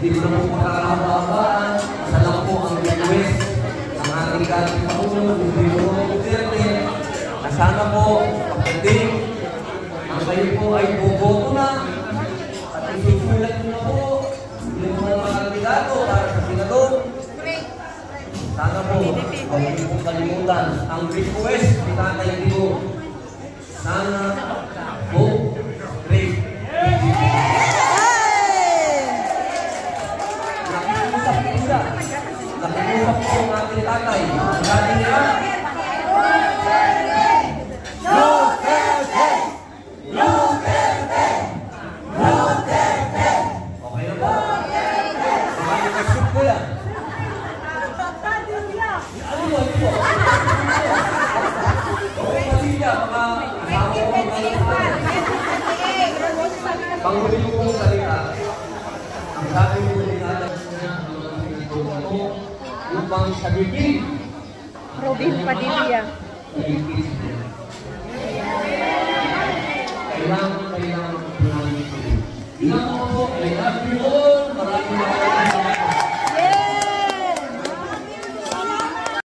Hindi ko na po makakahaba-habaan. Isa lang po ang request ng ating dating Pangulo, hindi po Duterte, na sana po, pagdating, ang kayo po ay boboto na at isusulat nyo na po yung mga kandidato para sa senador. Sana po, huwag niyo pong kalimutan ang request ni Tatay Digo. Sana po, great. Nakikusap po siya. Nakikusap po ang ating tatay. Sabi niya, Duterte! Duterte! Duterte! Okay na po. Sumalikasip ko yan. Ano po? Okay pa siya, mga panghuli ko pong salita. Ang sabi mo din natin upang sabihin. Robin Padilla. Kailangan namin ito. Ilang po, I love you all.